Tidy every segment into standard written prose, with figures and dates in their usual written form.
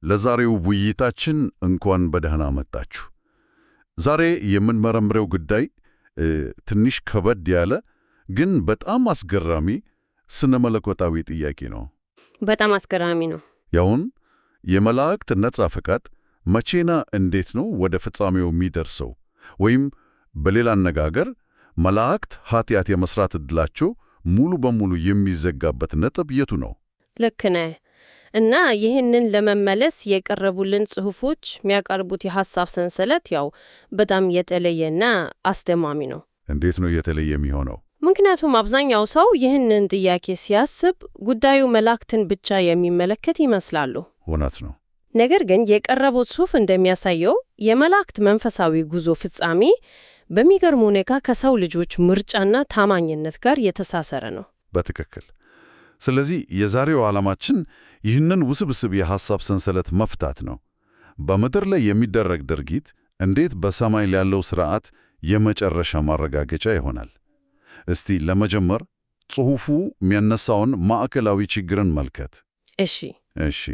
ለዛሬው ውይይታችን እንኳን በደህና መጣችሁ። ዛሬ የምንመረምረው ጉዳይ ትንሽ ከበድ ያለ ግን በጣም አስገራሚ ስነ መለኮታዊ ጥያቄ ነው። በጣም አስገራሚ ነው። ያውን የመላእክት ነጻ ፈቃድ መቼና እንዴት ነው ወደ ፍጻሜው የሚደርሰው? ወይም በሌላ አነጋገር መላእክት ኃጢአት የመስራት ዕድላቸው ሙሉ በሙሉ የሚዘጋበት ነጥብ የቱ ነው? ልክ ነህ። እና ይህንን ለመመለስ የቀረቡልን ጽሑፎች የሚያቀርቡት የሐሳብ ሰንሰለት በጣም የተለየና አስደማሚ ነው። እንዴት ነው የተለየ የሚሆነው? ምክንያቱም አብዛኛው ሰው ይህንን ጥያቄ ሲያስብ ጉዳዩ መላእክትን ብቻ የሚመለከት ይመስላሉ። እውነት ነው። ነገር ግን የቀረበው ጽሑፍ እንደሚያሳየው የመላእክት መንፈሳዊ ጉዞ ፍጻሜ በሚገርም ሁኔታ ከሰው ልጆች ምርጫና ታማኝነት ጋር የተሳሰረ ነው። በትክክል። ስለዚህ የዛሬው ዓላማችን ይህንን ውስብስብ የሐሳብ ሰንሰለት መፍታት ነው። በምድር ላይ የሚደረግ ድርጊት እንዴት በሰማይ ላለው ሥርዓት የመጨረሻ ማረጋገጫ ይሆናል? እስቲ ለመጀመር ጽሑፉ የሚያነሳውን ማዕከላዊ ችግርን መልከት። እሺ።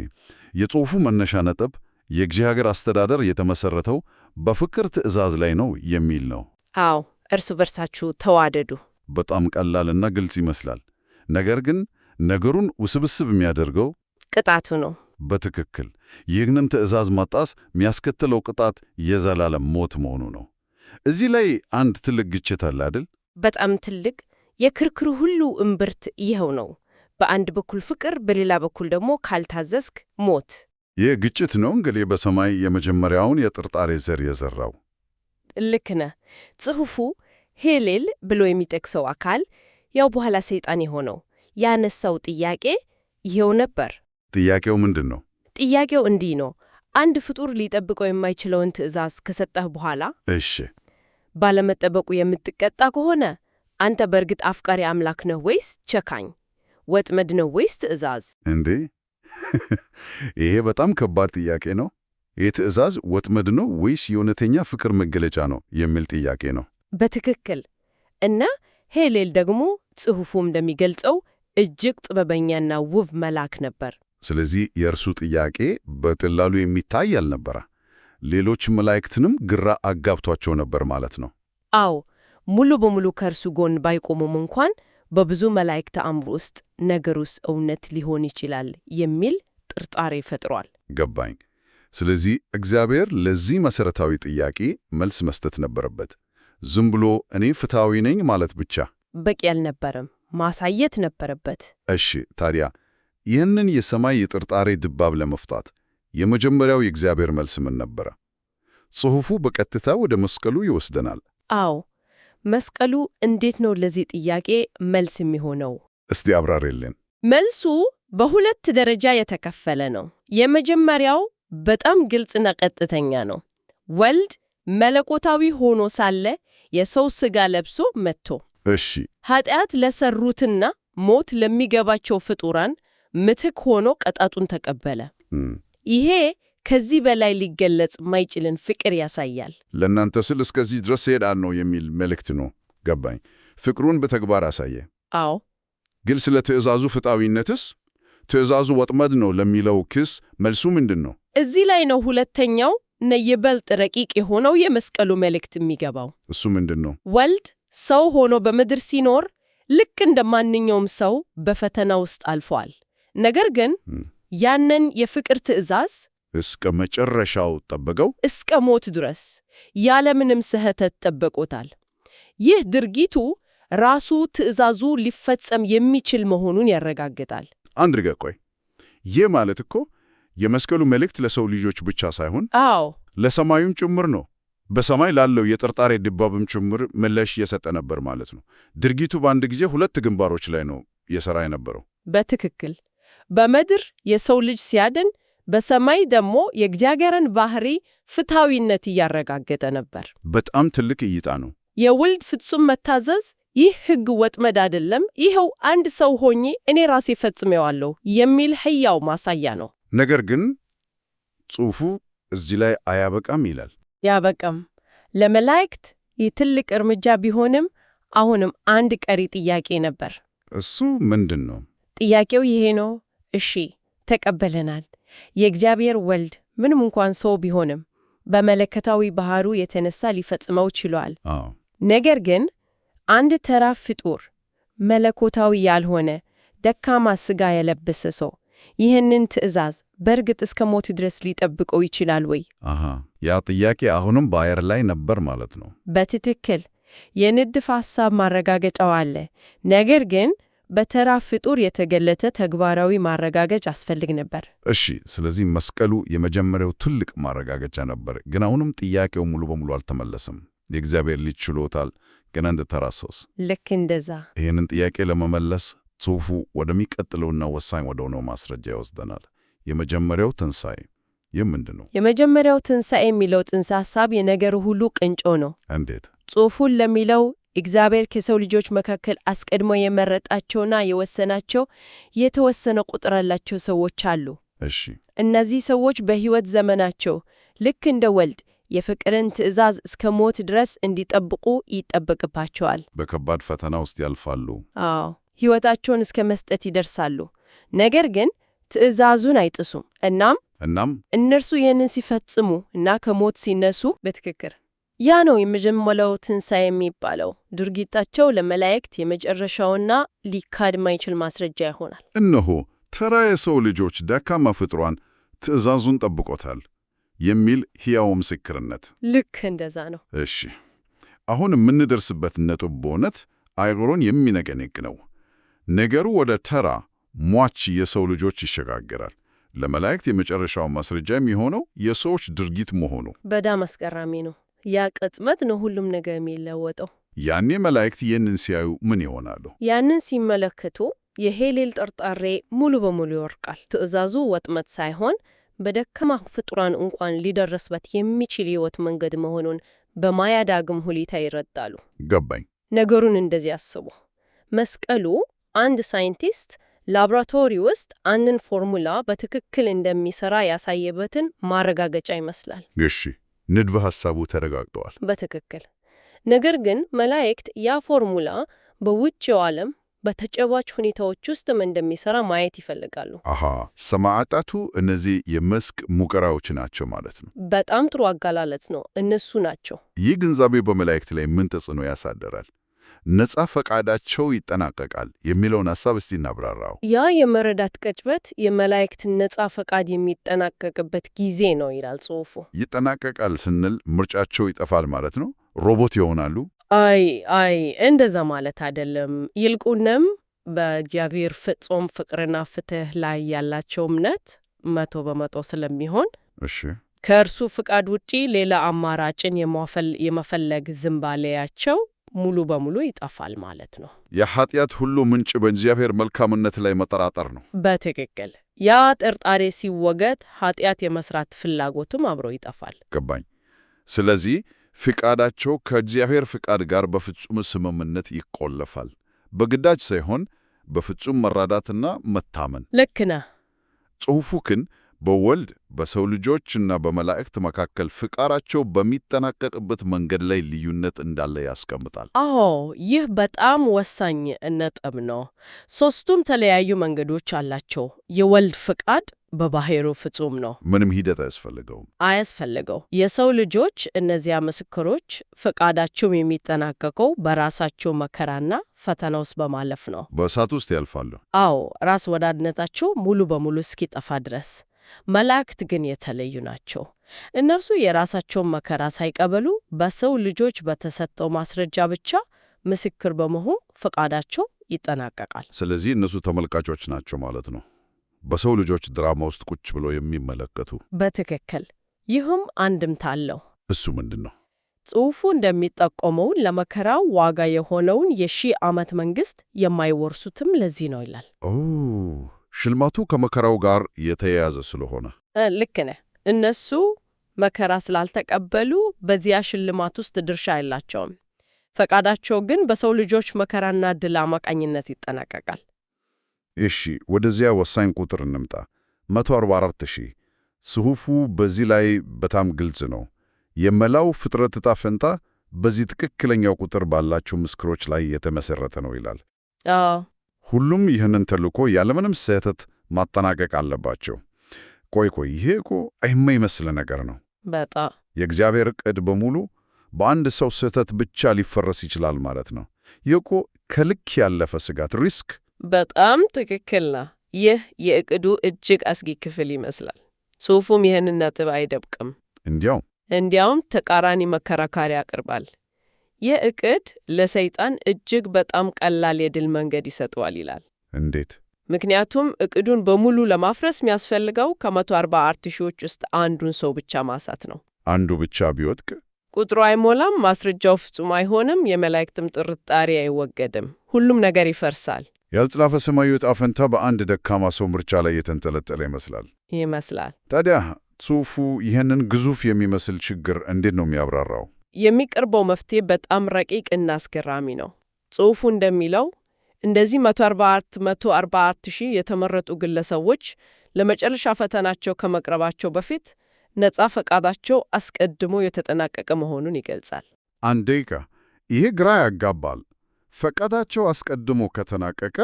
የጽሑፉ መነሻ ነጥብ የእግዚአብሔር አስተዳደር የተመሠረተው በፍቅር ትእዛዝ ላይ ነው የሚል ነው። አዎ፣ እርስ በርሳችሁ ተዋደዱ። በጣም ቀላልና ግልጽ ይመስላል። ነገር ግን ነገሩን ውስብስብ የሚያደርገው ቅጣቱ ነው። በትክክል ይህንን ትእዛዝ ማጣስ የሚያስከትለው ቅጣት የዘላለም ሞት መሆኑ ነው። እዚህ ላይ አንድ ትልቅ ግጭት አለ አይደል? በጣም ትልቅ። የክርክሩ ሁሉ እምብርት ይኸው ነው። በአንድ በኩል ፍቅር፣ በሌላ በኩል ደግሞ ካልታዘዝክ ሞት። ይህ ግጭት ነው እንግዲህ በሰማይ የመጀመሪያውን የጥርጣሬ ዘር የዘራው። ልክ ነህ። ጽሑፉ ሄሌል ብሎ የሚጠቅሰው አካል በኋላ ሰይጣን የሆነው ያነሳው ጥያቄ ይኸው ነበር። ጥያቄው ምንድን ነው? ጥያቄው እንዲህ ነው። አንድ ፍጡር ሊጠብቀው የማይችለውን ትእዛዝ ከሰጠህ በኋላ ባለመጠበቁ የምትቀጣ ከሆነ አንተ በእርግጥ አፍቃሪ አምላክ ነህ ወይስ ቸካኝ? ወጥመድ ነው ወይስ ትእዛዝ? እንዴ! ይሄ በጣም ከባድ ጥያቄ ነው። ይህ ትእዛዝ ወጥመድ ነው ወይስ የእውነተኛ ፍቅር መገለጫ ነው የሚል ጥያቄ ነው። በትክክል። እና ሄሌል ደግሞ ጽሑፉ እንደሚገልጸው እጅግ ጥበበኛና ውብ መልአክ ነበር። ስለዚህ የእርሱ ጥያቄ በቀላሉ የሚታይ አልነበረ። ሌሎች መላእክትንም ግራ አጋብቷቸው ነበር ማለት ነው። አዎ፣ ሙሉ በሙሉ ከእርሱ ጎን ባይቆሙም እንኳን በብዙ መላእክት አእምሮ ውስጥ ነገሩስ እውነት ሊሆን ይችላል የሚል ጥርጣሬ ፈጥሯል። ገባኝ። ስለዚህ እግዚአብሔር ለዚህ መሠረታዊ ጥያቄ መልስ መስጠት ነበረበት። ዝም ብሎ እኔ ፍትሐዊ ነኝ ማለት ብቻ በቂ አልነበረም፣ ማሳየት ነበረበት። እሺ፣ ታዲያ ይህንን የሰማይ የጥርጣሬ ድባብ ለመፍታት የመጀመሪያው የእግዚአብሔር መልስ ምን ነበረ? ጽሑፉ በቀጥታ ወደ መስቀሉ ይወስደናል። አዎ፣ መስቀሉ እንዴት ነው ለዚህ ጥያቄ መልስ የሚሆነው? እስቲ አብራሪልን። መልሱ በሁለት ደረጃ የተከፈለ ነው። የመጀመሪያው በጣም ግልጽና ቀጥተኛ ነው። ወልድ መለኮታዊ ሆኖ ሳለ የሰው ሥጋ ለብሶ መጥቶ ኃጢአት ለሰሩትና ሞት ለሚገባቸው ፍጡራን ምትክ ሆኖ ቅጣቱን ተቀበለ። ይሄ ከዚህ በላይ ሊገለጽ ማይችልን ፍቅር ያሳያል። ለእናንተ ስል እስከዚህ ድረስ እሄዳለሁ የሚል መልእክት ነው። ገባኝ። ፍቅሩን በተግባር አሳየ። አዎ። ግን ስለ ትእዛዙ ፍትሐዊነትስ? ትእዛዙ ወጥመድ ነው ለሚለው ክስ መልሱ ምንድን ነው? እዚህ ላይ ነው ሁለተኛው ይበልጥ ረቂቅ የሆነው የመስቀሉ መልእክት የሚገባው። እሱ ምንድን ነው? ወልድ ሰው ሆኖ በምድር ሲኖር ልክ እንደ ማንኛውም ሰው በፈተና ውስጥ አልፏል። ነገር ግን ያንን የፍቅር ትእዛዝ እስከ መጨረሻው ጠበቀው። እስከ ሞት ድረስ ያለምንም ስህተት ጠብቆታል። ይህ ድርጊቱ ራሱ ትእዛዙ ሊፈጸም የሚችል መሆኑን ያረጋግጣል። አንድ ርገ ቆይ፣ ይህ ማለት እኮ የመስቀሉ መልእክት ለሰው ልጆች ብቻ ሳይሆን ለሰማዩም ጭምር ነው። በሰማይ ላለው የጥርጣሬ ድባብም ጭምር ምላሽ እየሰጠ ነበር ማለት ነው። ድርጊቱ በአንድ ጊዜ ሁለት ግንባሮች ላይ ነው የሰራ የነበረው። በትክክል። በምድር የሰው ልጅ ሲያድን፣ በሰማይ ደግሞ የእግዚአብሔርን ባህሪ ፍትሐዊነት እያረጋገጠ ነበር። በጣም ትልቅ እይታ ነው። የወልድ ፍጹም መታዘዝ ይህ ሕግ ወጥመድ አይደለም፣ ይኸው አንድ ሰው ሆኜ እኔ ራሴ ፈጽሜዋለሁ የሚል ሕያው ማሳያ ነው። ነገር ግን ጽሑፉ እዚህ ላይ አያበቃም ይላል። ያበቃም። ለመላእክት ይህ ትልቅ እርምጃ ቢሆንም አሁንም አንድ ቀሪ ጥያቄ ነበር። እሱ ምንድን ነው? ጥያቄው ይሄ ነው። እሺ ተቀበለናል፣ የእግዚአብሔር ወልድ ምንም እንኳን ሰው ቢሆንም በመለኮታዊ ባህሩ የተነሳ ሊፈጽመው ችሏል። ነገር ግን አንድ ተራ ፍጡር፣ መለኮታዊ ያልሆነ ደካማ ሥጋ የለበሰ ሰው ይህንን ትእዛዝ በእርግጥ እስከ ሞት ድረስ ሊጠብቀው ይችላል ወይ? ያ ጥያቄ አሁንም በአየር ላይ ነበር ማለት ነው። በትክክል የንድፍ ሐሳብ ማረጋገጫው አለ። ነገር ግን በተራ ፍጡር የተገለጠ ተግባራዊ ማረጋገጫ ያስፈልግ ነበር። እሺ፣ ስለዚህ መስቀሉ የመጀመሪያው ትልቅ ማረጋገጫ ነበር። ግን አሁንም ጥያቄው ሙሉ በሙሉ አልተመለሰም። የእግዚአብሔር ልጅ ችሎታል፣ ግን እንደ ተራ ሰውስ? ልክ እንደዛ። ይህንን ጥያቄ ለመመለስ ጽሑፉ ወደሚቀጥለውና ወሳኝ ወደሆነው ማስረጃ ይወስደናል። የመጀመሪያው ትንሣኤ። ይህ ምንድን ነው? የመጀመሪያው ትንሣኤ የሚለው ጽንሰ ሐሳብ የነገሩ ሁሉ ቅንጮ ነው። እንዴት? ጽሑፉን ለሚለው እግዚአብሔር ከሰው ልጆች መካከል አስቀድሞ የመረጣቸውና የወሰናቸው የተወሰነ ቁጥር ያላቸው ሰዎች አሉ። እሺ። እነዚህ ሰዎች በሕይወት ዘመናቸው ልክ እንደ ወልድ የፍቅርን ትእዛዝ እስከ ሞት ድረስ እንዲጠብቁ ይጠበቅባቸዋል። በከባድ ፈተና ውስጥ ያልፋሉ። አዎ፣ ሕይወታቸውን እስከ መስጠት ይደርሳሉ። ነገር ግን ትእዛዙን አይጥሱም። እናም እነርሱ ይህንን ሲፈጽሙ እና ከሞት ሲነሱ በትክክል ያ ነው የመጀመሪያው ትንሣኤ የሚባለው። ድርጊታቸው ለመላእክት የመጨረሻውና ሊካድ ማይችል ማስረጃ ይሆናል። እነሆ ተራ የሰው ልጆች ደካማ ፍጥሯን ትእዛዙን ጠብቆታል የሚል ሕያው ምስክርነት። ልክ እንደዛ ነው። እሺ፣ አሁን የምንደርስበት ነጥብ በእውነት አይሮን የሚነቀንቅ ነው። ነገሩ ወደ ተራ ሟች የሰው ልጆች ይሸጋገራል። ለመላእክት የመጨረሻው ማስረጃ የሚሆነው የሰዎች ድርጊት መሆኑ በጣም አስገራሚ ነው። ያ ቅጽበት ነው ሁሉም ነገር የሚለወጠው። ያኔ መላእክት ይህንን ሲያዩ ምን ይሆናሉ? ያንን ሲመለከቱ የሄሌል ጥርጣሬ ሙሉ በሙሉ ይወርቃል። ትእዛዙ ወጥመድ ሳይሆን በደካማ ፍጡራን እንኳን ሊደረስበት የሚችል ሕይወት መንገድ መሆኑን በማያዳግም ሁኔታ ይረዳሉ። ገባኝ። ነገሩን እንደዚህ አስቡ። መስቀሉ አንድ ሳይንቲስት ላቦራቶሪ ውስጥ አንድን ፎርሙላ በትክክል እንደሚሰራ ያሳየበትን ማረጋገጫ ይመስላል። እሺ፣ ንድፈ ሐሳቡ ተረጋግጧል። በትክክል። ነገር ግን መላእክት ያ ፎርሙላ በውጭው ዓለም በተጨባጭ ሁኔታዎች ውስጥም እንደሚሰራ ማየት ይፈልጋሉ። ሰማዕታቱ እነዚህ የመስክ ሙከራዎች ናቸው ማለት ነው። በጣም ጥሩ አገላለጽ ነው። እነሱ ናቸው። ይህ ግንዛቤ በመላእክት ላይ ምን ተጽዕኖ ያሳደራል? ነጻ ፈቃዳቸው ይጠናቀቃል የሚለውን ሐሳብ እስቲ እናብራራው። ያ የመረዳት ቅጽበት የመላእክትን ነጻ ፈቃድ የሚጠናቀቅበት ጊዜ ነው ይላል ጽሑፉ። ይጠናቀቃል ስንል ምርጫቸው ይጠፋል ማለት ነው? ሮቦት ይሆናሉ? አይ እንደዛ ማለት አይደለም። ይልቁንም በእግዚአብሔር ፍጹም ፍቅርና ፍትሕ ላይ ያላቸው እምነት 100% ስለሚሆን ከእርሱ ፍቃድ ውጪ ሌላ አማራጭን የመፈለግ ዝንባሌያቸው ሙሉ በሙሉ ይጠፋል ማለት ነው። የኃጢአት ሁሉ ምንጭ በእግዚአብሔር መልካምነት ላይ መጠራጠር ነው። በትክክል። ያ ጥርጣሬ ሲወገድ ኃጢአት የመስራት ፍላጎትም አብሮ ይጠፋል። ገባኝ። ስለዚህ ፍቃዳቸው ከእግዚአብሔር ፍቃድ ጋር በፍጹም ስምምነት ይቆለፋል። በግዳጅ ሳይሆን በፍጹም መራዳትና መታመን። ልክ ነህ። ጽሑፉ ግን በወልድ በሰው ልጆችና በመላእክት መካከል ፍቃዳቸው በሚጠናቀቅበት መንገድ ላይ ልዩነት እንዳለ ያስቀምጣል። ይህ በጣም ወሳኝ ነጥብ ነው። ሦስቱም ተለያዩ መንገዶች አላቸው። የወልድ ፍቃድ በባህሪው ፍጹም ነው። ምንም ሂደት አያስፈልገው። የሰው ልጆች እነዚያ ምስክሮች ፍቃዳቸው የሚጠናቀቀው በራሳቸው መከራና ፈተና ውስጥ በማለፍ ነው። በእሳት ውስጥ ያልፋሉ። ራስ ወዳድነታቸው ሙሉ በሙሉ እስኪጠፋ ድረስ። መላእክት ግን የተለዩ ናቸው። እነርሱ የራሳቸውን መከራ ሳይቀበሉ በሰው ልጆች በተሰጠው ማስረጃ ብቻ ምስክር በመሆን ፍቃዳቸው ይጠናቀቃል። ስለዚህ እነሱ ተመልካቾች ናቸው ማለት ነው፣ በሰው ልጆች ድራማ ውስጥ ቁጭ ብሎ የሚመለከቱ። በትክክል። ይህም አንድምታ አለው። እሱ ምንድን ነው? ጽሑፉ እንደሚጠቆመው ለመከራው ዋጋ የሆነውን የ1000 ዓመት መንግሥት የማይወርሱትም ለዚህ ነው ይላል። ሽልማቱ ከመከራው ጋር የተያያዘ ስለሆነ። ልክ ነህ። እነሱ መከራ ስላልተቀበሉ በዚያ ሽልማት ውስጥ ድርሻ የላቸውም። ፈቃዳቸው ግን በሰው ልጆች መከራና ድል አማካኝነት ይጠናቀቃል። እሺ፣ ወደዚያ ወሳኝ ቁጥር እንምጣ። 144,000። ጽሑፉ በዚህ ላይ በጣም ግልጽ ነው። የመላው ፍጥረት ዕጣ ፈንታ በዚህ ትክክለኛው ቁጥር ባላቸው ምስክሮች ላይ የተመሰረተ ነው ይላል። ሁሉም ይህንን ተልእኮ ያለምንም ስህተት ማጠናቀቅ አለባቸው። ቆይ ይሄ እኮ የማይመስል ነገር ነው። በጣም የእግዚአብሔር ዕቅድ በሙሉ በአንድ ሰው ስህተት ብቻ ሊፈረስ ይችላል ማለት ነው። ይህ እኮ ከልክ ያለፈ ስጋት ሪስክ። በጣም ትክክል ነው። ይህ የዕቅዱ እጅግ አስጊ ክፍል ይመስላል። ጽሑፉም ይህንን ነጥብ አይደብቅም። እንዲያውም ተቃራኒ መከራከሪያ ያቀርባል። ይህ ዕቅድ ለሰይጣን እጅግ በጣም ቀላል የድል መንገድ ይሰጠዋል ይላል። እንዴት? ምክንያቱም ዕቅዱን በሙሉ ለማፍረስ የሚያስፈልገው ከ144 ሺዎች ውስጥ አንዱን ሰው ብቻ ማሳት ነው። አንዱ ብቻ ቢወድቅ ቁጥሩ አይሞላም፣ ማስረጃው ፍጹም አይሆንም፣ የመላእክትም ጥርጣሬ አይወገድም፣ ሁሉም ነገር ይፈርሳል። ያልተጻፈ ሰማያዊ ዕጣ ፈንታ በአንድ ደካማ ሰው ምርጫ ላይ የተንጠለጠለ ይመስላል። ታዲያ ጽሑፉ ይህንን ግዙፍ የሚመስል ችግር እንዴት ነው የሚያብራራው? የሚቀርበው መፍትሄ በጣም ረቂቅ እና አስገራሚ ነው። ጽሑፉ እንደሚለው እንደዚህ 144 ሺህ የተመረጡ ግለሰቦች ለመጨረሻ ፈተናቸው ከመቅረባቸው በፊት ነፃ ፈቃዳቸው አስቀድሞ የተጠናቀቀ መሆኑን ይገልጻል። አንድ ደቂቃ፣ ይሄ ግራ ያጋባል። ፈቃዳቸው አስቀድሞ ከተጠናቀቀ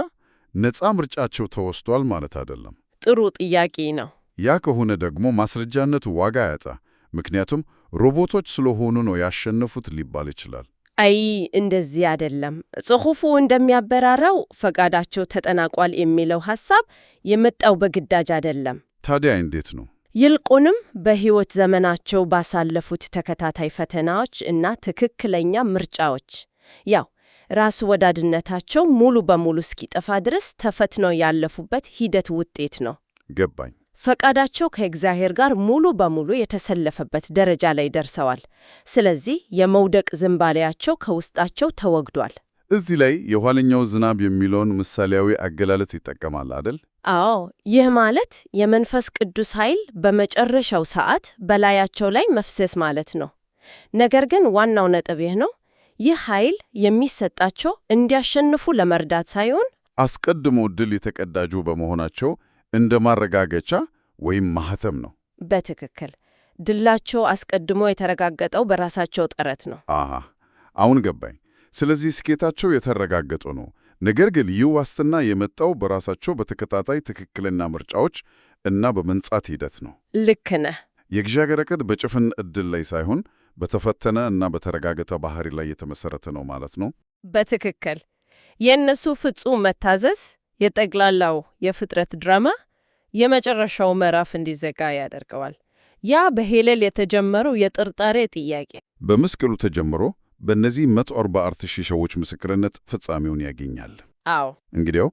ነፃ ምርጫቸው ተወስዷል ማለት አይደለም? ጥሩ ጥያቄ ነው። ያ ከሆነ ደግሞ ማስረጃነቱ ዋጋ ያጣ። ምክንያቱም ሮቦቶች ስለሆኑ ነው ያሸነፉት ሊባል ይችላል። አይ እንደዚህ አይደለም። ጽሑፉ እንደሚያበራራው ፈቃዳቸው ተጠናቋል የሚለው ሐሳብ የመጣው በግዳጅ አይደለም። ታዲያ እንዴት ነው? ይልቁንም በሕይወት ዘመናቸው ባሳለፉት ተከታታይ ፈተናዎች እና ትክክለኛ ምርጫዎች፣ ያው ራስ ወዳድነታቸው ሙሉ በሙሉ እስኪጠፋ ድረስ ተፈትነው ያለፉበት ሂደት ውጤት ነው። ገባኝ። ፈቃዳቸው ከእግዚአብሔር ጋር ሙሉ በሙሉ የተሰለፈበት ደረጃ ላይ ደርሰዋል። ስለዚህ የመውደቅ ዝንባሌያቸው ከውስጣቸው ተወግዷል። እዚህ ላይ የኋለኛው ዝናብ የሚለውን ምሳሌያዊ አገላለጽ ይጠቀማል አይደል? አዎ፣ ይህ ማለት የመንፈስ ቅዱስ ኃይል በመጨረሻው ሰዓት በላያቸው ላይ መፍሰስ ማለት ነው። ነገር ግን ዋናው ነጥብ ይህ ነው። ይህ ኃይል የሚሰጣቸው እንዲያሸንፉ ለመርዳት ሳይሆን አስቀድሞ ድል የተቀዳጁ በመሆናቸው እንደ ማረጋገጫ ወይም ማህተም ነው። በትክክል ድላቸው አስቀድሞ የተረጋገጠው በራሳቸው ጥረት ነው። አሁን ገባኝ። ስለዚህ ስኬታቸው የተረጋገጠ ነው። ነገር ግን ይህ ዋስትና የመጣው በራሳቸው በተከታታይ ትክክለኛ ምርጫዎች እና በመንጻት ሂደት ነው። ልክ ነህ። የእግዚአብሔር ዕቅድ በጭፍን ዕድል ላይ ሳይሆን በተፈተነ እና በተረጋገጠ ባህሪ ላይ የተመሰረተ ነው ማለት ነው። በትክክል የእነሱ ፍጹም መታዘዝ የጠቅላላው የፍጥረት ድራማ የመጨረሻው ምዕራፍ እንዲዘጋ ያደርገዋል። ያ በሄሌል የተጀመረው የጥርጣሬ ጥያቄ በመስቀሉ ተጀምሮ በእነዚህ 144 ሺህ ሰዎች ምስክርነት ፍጻሜውን ያገኛል። አዎ። እንግዲያው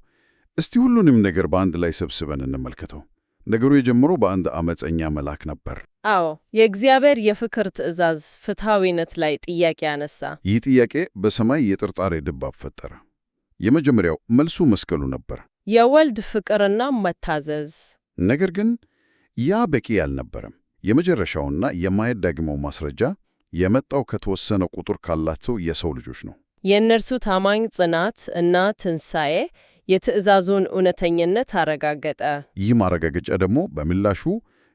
እስቲ ሁሉንም ነገር በአንድ ላይ ሰብስበን እንመልከተው። ነገሩ የጀመረው በአንድ አመፀኛ መልአክ ነበር። አዎ፣ የእግዚአብሔር የፍቅር ትእዛዝ ፍትሐዊነት ላይ ጥያቄ አነሳ። ይህ ጥያቄ በሰማይ የጥርጣሬ ድባብ ፈጠረ። የመጀመሪያው መልሱ መስቀሉ ነበር፣ የወልድ ፍቅርና መታዘዝ። ነገር ግን ያ በቂ አልነበረም። የመጨረሻውና የማይዳግመው ማስረጃ የመጣው ከተወሰነ ቁጥር ካላቸው የሰው ልጆች ነው። የእነርሱ ታማኝ ጽናት እና ትንሣኤ የትእዛዙን እውነተኝነት አረጋገጠ። ይህ ማረጋገጫ ደግሞ በምላሹ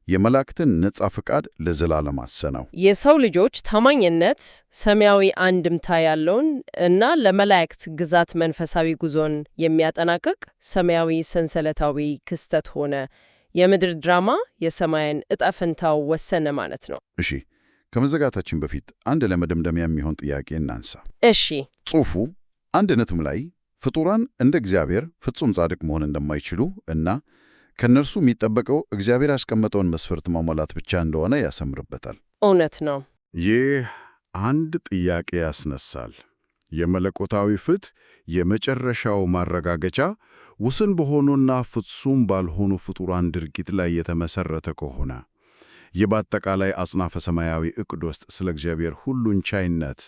የመላእክትን ነጻ ፍቃድ ለዘላለም አሰናው። የሰው ልጆች ታማኝነት ሰማያዊ አንድምታ ያለውን እና ለመላእክት ግዛት መንፈሳዊ ጉዞን የሚያጠናቅቅ ሰማያዊ ሰንሰለታዊ ክስተት ሆነ። የምድር ድራማ የሰማይን ዕጣ ፈንታው ወሰነ ማለት ነው። እሺ፣ ከመዘጋታችን በፊት አንድ ለመደምደሚያ የሚሆን ጥያቄ እናንሳ። እሺ። ጽሑፉ አንድ ነጥብ ላይ ፍጡራን እንደ እግዚአብሔር ፍጹም ጻድቅ መሆን እንደማይችሉ እና ከነርሱ የሚጠበቀው እግዚአብሔር ያስቀመጠውን መስፈርት ማሟላት ብቻ እንደሆነ ያሰምርበታል። እውነት ነው። ይህ አንድ ጥያቄ ያስነሳል። የመለኮታዊ ፍትሕ የመጨረሻው ማረጋገጫ ውስን በሆኑና ፍጹም ባልሆኑ ፍጡራን ድርጊት ላይ የተመሰረተ ከሆነ ይህ በአጠቃላይ አጽናፈ ሰማያዊ ዕቅድ ውስጥ ስለ እግዚአብሔር ሁሉን ቻይነት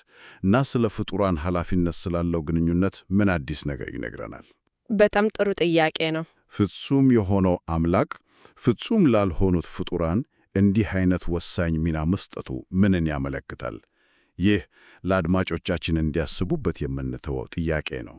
እና ስለ ፍጡራን ኃላፊነት ስላለው ግንኙነት ምን አዲስ ነገር ይነግረናል? በጣም ጥሩ ጥያቄ ነው። ፍጹም የሆነው አምላክ ፍጹም ላልሆኑት ፍጡራን እንዲህ አይነት ወሳኝ ሚና መስጠቱ ምንን ያመለክታል? ይህ ለአድማጮቻችን እንዲያስቡበት የምንተወው ጥያቄ ነው።